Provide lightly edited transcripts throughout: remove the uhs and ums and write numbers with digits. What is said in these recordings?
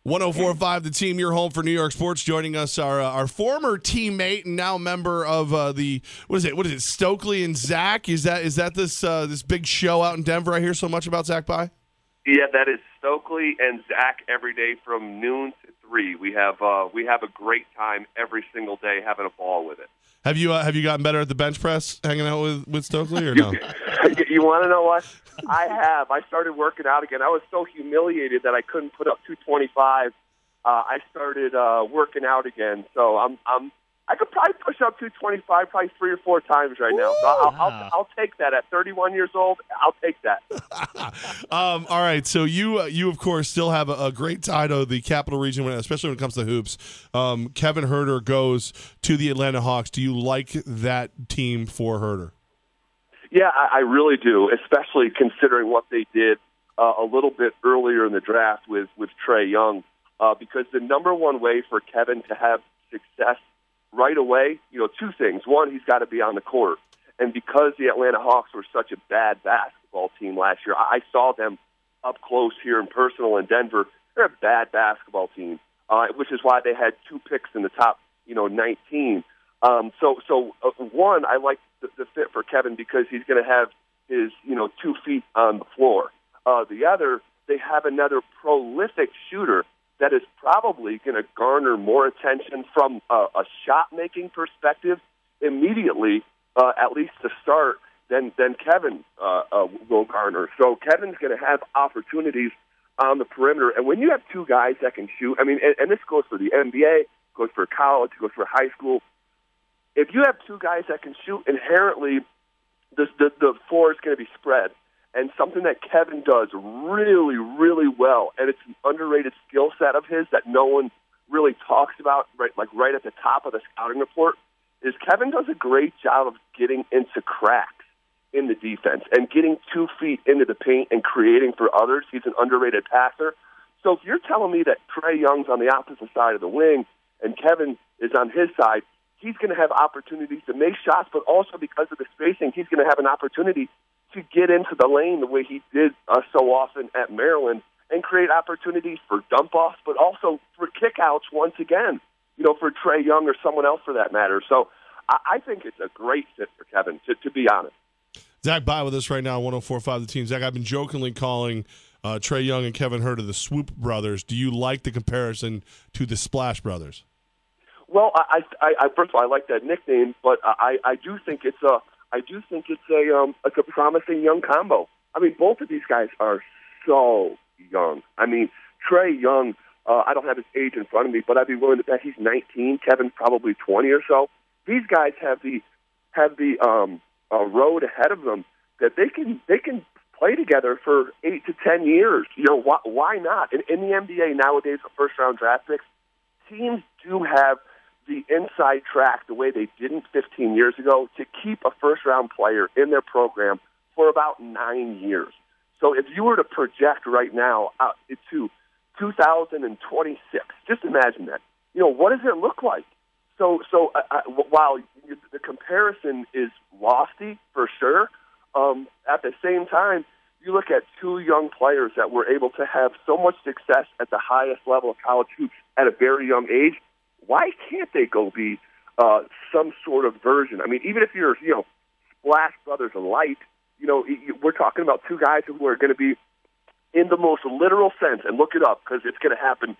104.5 The Team, your home for New York sports. Joining us, our former teammate and now member of the what is it? Stokely and Zach. Is that this big show out in Denver? I hear so much about Zach Pye. Yeah, that is Stokely and Zach every day from noon to 3. We have a great time every single day, having a ball with it. Have you gotten better at the bench press, hanging out with Stokely, or no? You want to know what? I have. I started working out again. I was so humiliated that I couldn't put up 225. I started working out again, so I could probably push up 225 probably 3 or 4 times right now. So I'll take that. At 31 years old, I'll take that. All right. So you of course still have a great tie to the Capital Region, especially when it comes to hoops. Kevin Herter goes to the Atlanta Hawks. Do you like that team for Herter? Yeah, I really do, especially considering what they did a little bit earlier in the draft with Trae Young, because the number one way for Kevin to have success right away, 2 things. One, he's got to be on the court. And because the Atlanta Hawks were such a bad basketball team last year, I saw them up close here in personal in Denver. They're a bad basketball team, which is why they had 2 picks in the top, 19. One, I like the fit for Kevin because he's going to have his, 2 feet on the floor. The other, they have another prolific shooter that is probably going to garner more attention from a shot-making perspective immediately, at least to start, than Kevin will garner. So Kevin's going to have opportunities on the perimeter. And when you have 2 guys that can shoot, and this goes for the NBA, goes for college, goes for high school. If you have 2 guys that can shoot, inherently the floor is going to be spread. And something that Kevin does really, really well, and it's an underrated skill set of his that no one really talks about, right at the top of the scouting report, is Kevin does a great job of getting into cracks in the defense and getting 2 feet into the paint and creating for others. He's an underrated passer. So if you're telling me that Trae Young's on the opposite side of the wing and Kevin is on his side, he's going to have opportunities to make shots, but also because of the spacing, he's going to have an opportunity to get into the lane the way he did so often at Maryland and create opportunities for dump-offs, but also for kickouts once again, for Trae Young or someone else for that matter. So I think it's a great fit for Kevin, to be honest. Zach Pye with us right now, 104.5 The Team. Zach, I've been jokingly calling Trae Young and Kevin Herter the Swoop Brothers. Do you like the comparison to the Splash Brothers? Well, I first of all, I like that nickname, but I do think it's a promising young combo. Both of these guys are so young. Trae Young, I don't have his age in front of me, but I'd be willing to bet he's 19. Kevin's probably 20 or so. These guys have the road ahead of them that they can play together for 8 to 10 years. Why not? In the NBA nowadays, with first-round draft picks, teams do have the inside track the way they didn't 15 years ago to keep a first-round player in their program for about 9 years. So if you were to project right now out to 2026, just imagine that. What does it look like? So while the comparison is lofty for sure, at the same time, you look at 2 young players that were able to have so much success at the highest level of college hoops at a very young age. Why can't they go be some sort of version? Even if you're, Splash Brothers light, we're talking about 2 guys who are going to be, in the most literal sense, and look it up because it's going to happen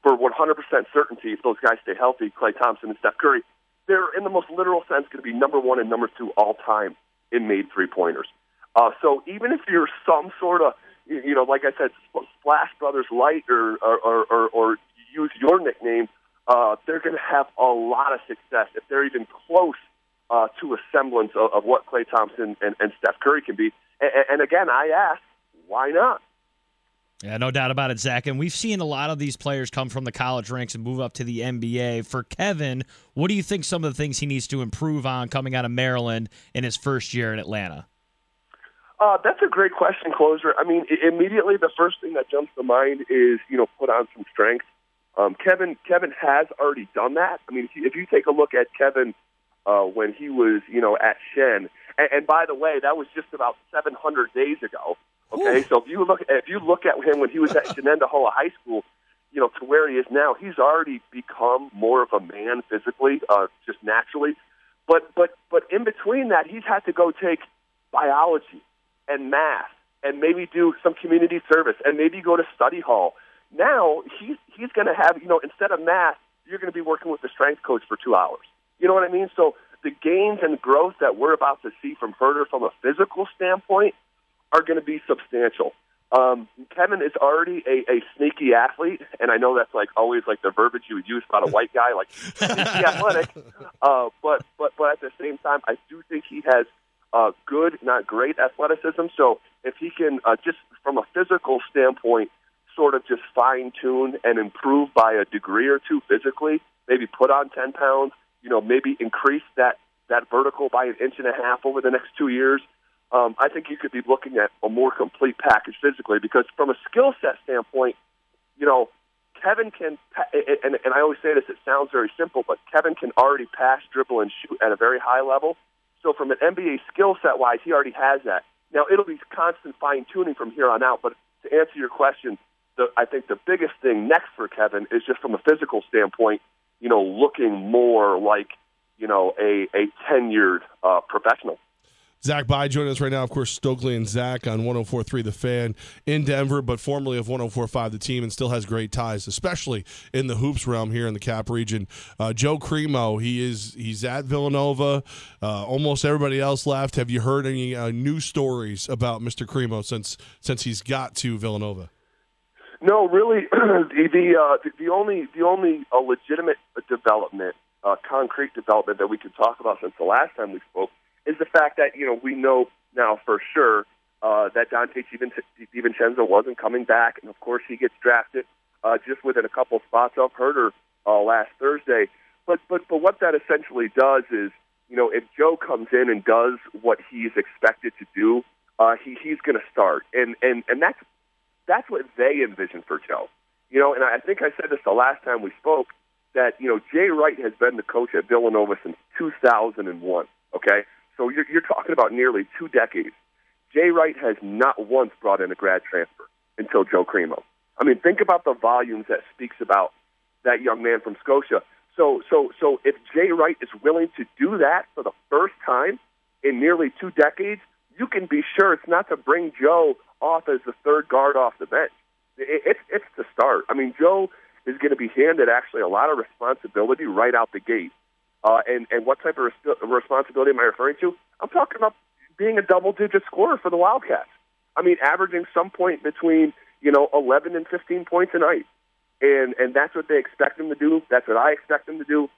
for 100% certainty if those guys stay healthy, Klay Thompson and Steph Curry. They're, in the most literal sense, going to be number 1 and number 2 all time in made 3-pointers. So even if you're some sort of, like I said, Splash Brothers light or use your nickname, they're going to have a lot of success if they're even close to a semblance of what Klay Thompson and Steph Curry can be. And again, I ask, why not? Yeah, no doubt about it, Zach. And we've seen a lot of these players come from the college ranks and move up to the NBA. For Kevin, what do you think some of the things he needs to improve on coming out of Maryland in his first year in Atlanta? That's a great question, Closer. Immediately the first thing that jumps to mind is, put on some strength. Kevin has already done that. If you take a look at Kevin when he was, at Shen, and by the way, that was just about 700 days ago. Okay, so if you look at him when he was at Shenendehowa High School, to where he is now, he's already become more of a man physically, just naturally. But in between that, he's had to go take biology and math and maybe do some community service and maybe go to study hall. Now he's going to have, instead of math, you're going to be working with the strength coach for 2 hours. You know what I mean? So the gains and growth that we're about to see from Herder from a physical standpoint are going to be substantial. Kevin is already a sneaky athlete, and I know that's always the verbiage you would use about a white guy, like sneaky athletic. But at the same time, I do think he has good, not great athleticism. So if he can just from a physical standpoint, sort of just fine tune and improve by a degree or two physically, maybe put on 10 pounds, maybe increase that vertical by 1.5 inches over the next 2 years. I think you could be looking at a more complete package physically, because from a skill set standpoint, Kevin can, and I always say this, it sounds very simple, but Kevin can already pass, dribble, and shoot at a very high level. So from an NBA skill set-wise, he already has that. Now, it'll be constant fine-tuning from here on out, but to answer your question, I think the biggest thing next for Kevin is just from a physical standpoint, looking more like, a tenured professional. Zach By joining us right now, of course, Stokely and Zach on 104.3 The Fan in Denver, but formerly of 104.5 The Team, and still has great ties, especially in the hoops realm here in the Cap region. Joe Cremo, he's at Villanova. Almost everybody else left. Have you heard any new stories about Mr. Cremo since he's got to Villanova? No, really. The only legitimate development, concrete development that we could talk about since the last time we spoke is the fact that, we know now for sure that Dante DiVincenzo wasn't coming back, and of course he gets drafted just within a couple spots of Herder last Thursday. But what that essentially does is, if Joe comes in and does what he's expected to do, he's going to start, and that's what they envision for Joe. And I think I said this the last time we spoke, that Jay Wright has been the coach at Villanova since 2001. Okay. So you're talking about nearly 2 decades. Jay Wright has not once brought in a grad transfer until Joe Cremo. I mean, think about the volumes that speaks about that young man from Scotia. So if Jay Wright is willing to do that for the first time in nearly 2 decades, you can be sure it's not to bring Joe off as the third guard off the bench. It's to start. I mean, Joe is going to be handed actually a lot of responsibility right out the gate. And what type of responsibility am I referring to? I'm talking about being a double-digit scorer for the Wildcats. I mean, averaging some point between 11 and 15 points a night, and that's what they expect him to do. That's what I expect him to do.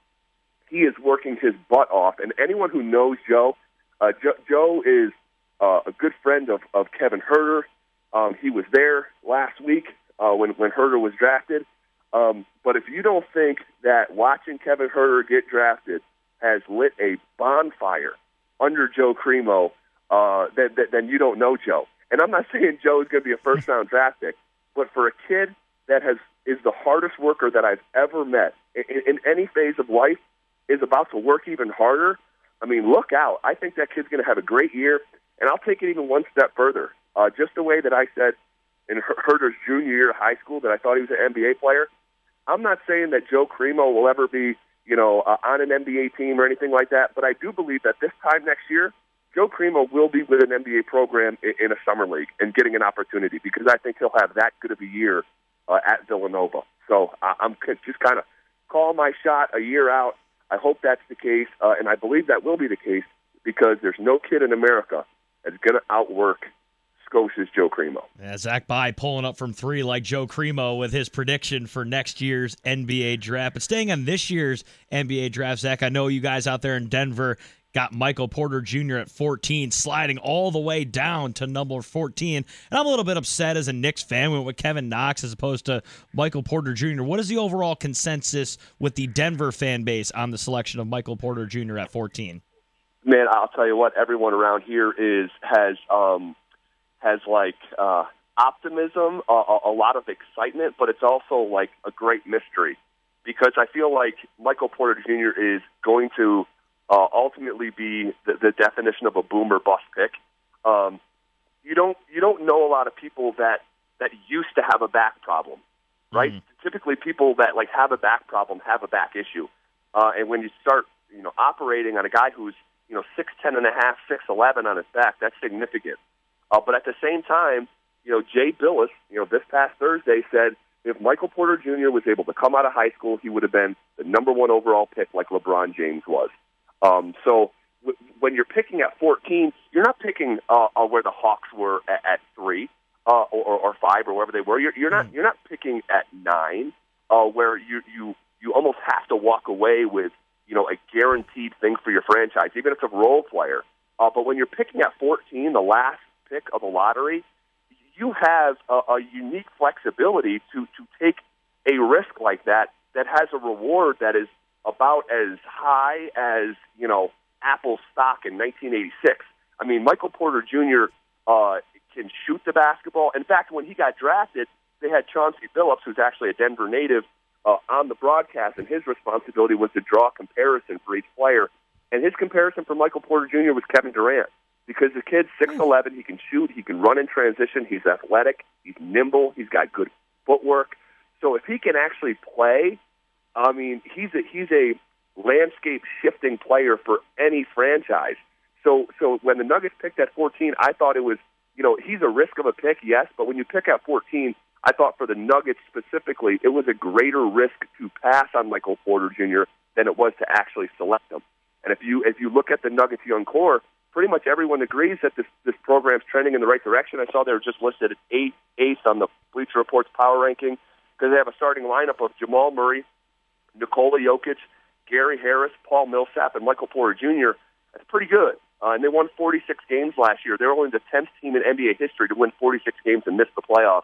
He is working his butt off, and anyone who knows Joe, Joe is a good friend of Kevin Herder. He was there last week when Herder was drafted. But if you don't think that watching Kevin Herder get drafted has lit a bonfire under Joe Cremo, then you don't know Joe. And I'm not saying Joe is going to be a first-round draft pick, but for a kid that is the hardest worker that I've ever met in any phase of life, is about to work even harder, I mean, look out. I think that kid's going to have a great year, and I'll take it even one step further. Just the way that I said in Herder's junior year of high school that I thought he was an NBA player, I'm not saying that Joe Cremo will ever be, on an NBA team or anything like that, but I do believe that this time next year, Joe Cremo will be with an NBA program in a summer league and getting an opportunity, because I think he'll have that good of a year at Villanova. So I'm just kind of calling my shot a year out. I hope that's the case, and I believe that will be the case, because there's no kid in America that's going to outwork Scotia's Joe Cremo. Yeah, Zach By pulling up from 3 like Joe Cremo with his prediction for next year's NBA draft. But staying on this year's NBA draft, Zach, I know you guys out there in Denver got Michael Porter Jr. at 14, sliding all the way down to number 14. And I'm a little bit upset as a Knicks fan. We went with Kevin Knox as opposed to Michael Porter Jr. What is the overall consensus with the Denver fan base on the selection of Michael Porter Jr. at 14? Man, I'll tell you what, everyone around here has optimism, a lot of excitement, but it's also like a great mystery, because I feel like Michael Porter Jr. is going to ultimately be the definition of a boom or bust pick. You don't know a lot of people that used to have a back problem, right? Typically, people that like have a back problem have a back issue, and when you start, operating on a guy who's 6'10 and a half, 6'11 on his back, that's significant. But at the same time, Jay Billis, this past Thursday said if Michael Porter Jr. was able to come out of high school, he would have been the number 1 overall pick like LeBron James was. So when you're picking at 14, you're not picking where the Hawks were at 3 or 5 or wherever they were. You're not picking at 9 where you almost have to walk away with a guaranteed thing for your franchise, even if it's a role player. But when you're picking at 14, the last pick of the lottery, you have a unique flexibility to take a risk like that has a reward that is about as high as, Apple stock in 1986. I mean, Michael Porter Jr. Can shoot the basketball. In fact, when he got drafted, they had Chauncey Billups, who's actually a Denver native, on the broadcast, and his responsibility was to draw a comparison for each player. And his comparison for Michael Porter Jr. was Kevin Durant, because the kid's 6'11", he can shoot, he can run in transition, he's athletic, he's nimble, he's got good footwork. So if he can actually play, I mean, he's a landscape-shifting player for any franchise. So when the Nuggets picked at 14, I thought it was, he's a risk of a pick, yes, but when you pick at 14, I thought for the Nuggets specifically, it was a greater risk to pass on Michael Porter Jr. than it was to actually select him. And if you look at the Nuggets young core, pretty much everyone agrees that this program's trending in the right direction. I saw they were just listed at eighth on the Bleacher Report's power ranking because they have a starting lineup of Jamal Murray, Nikola Jokic, Gary Harris, Paul Millsap, and Michael Porter Jr. That's pretty good. And they won 46 games last year. They're only the 10th team in NBA history to win 46 games and miss the playoffs.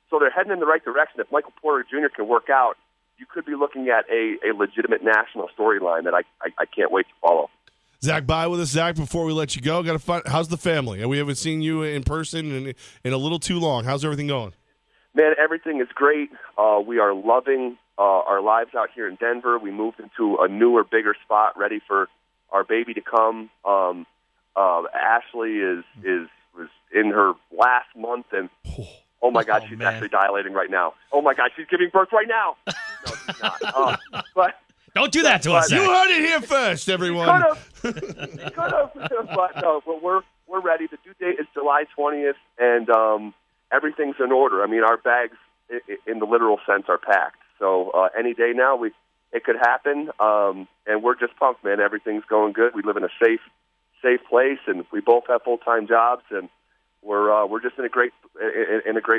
So they're heading in the right direction. If Michael Porter Jr. can work out, you could be looking at a legitimate national storyline that I can't wait to follow. Zach, bye with us. Zach, before we let you go, how's the family? We haven't seen you in person in a little too long. How's everything going? Man, everything is great. We are loving our lives out here in Denver. We moved into a newer, bigger spot, ready for our baby to come. Ashley was in her last month, and oh my God, she's actually dilating right now. Oh my God, she's giving birth right now. No, she's not. But don't do that to us. You heard it here first, everyone. Could have, but we're ready. The due date is July 20th, and everything's in order. I mean, our bags, in the literal sense, are packed. So any day now, it could happen, and we're just pumped, man. Everything's going good. We live in a safe place, and we both have full-time jobs, and we're just in a great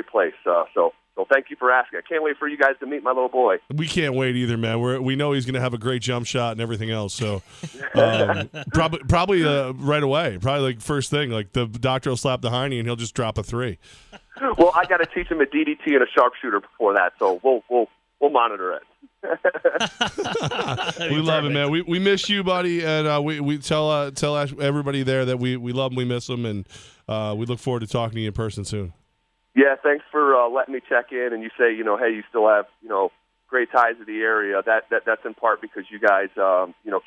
place. So thank you for asking. I can't wait for you guys to meet my little boy. We can't wait either, man. We know he's going to have a great jump shot and everything else. So probably right away, probably like first thing, like the doctor will slap the hiney and he'll just drop a 3. Well, I got to teach him a DDT and a sharpshooter before that, so we'll monitor it. We love it, man. We miss you, buddy, and we tell everybody there that we love them, we miss them, and we look forward to talking to you in person soon. Yeah, thanks for letting me check in. And you say, hey, you still have great ties to the area. That's in part because you guys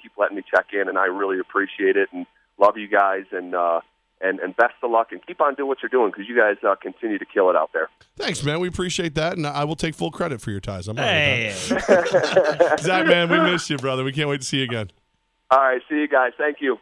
keep letting me check in, and I really appreciate it and love you guys, and best of luck, and keep on doing what you're doing because you guys continue to kill it out there. Thanks, man. We appreciate that, and I will take full credit for your ties. I'm hey. Zach, man, we miss you, brother. We can't wait to see you again. All right, see you guys. Thank you.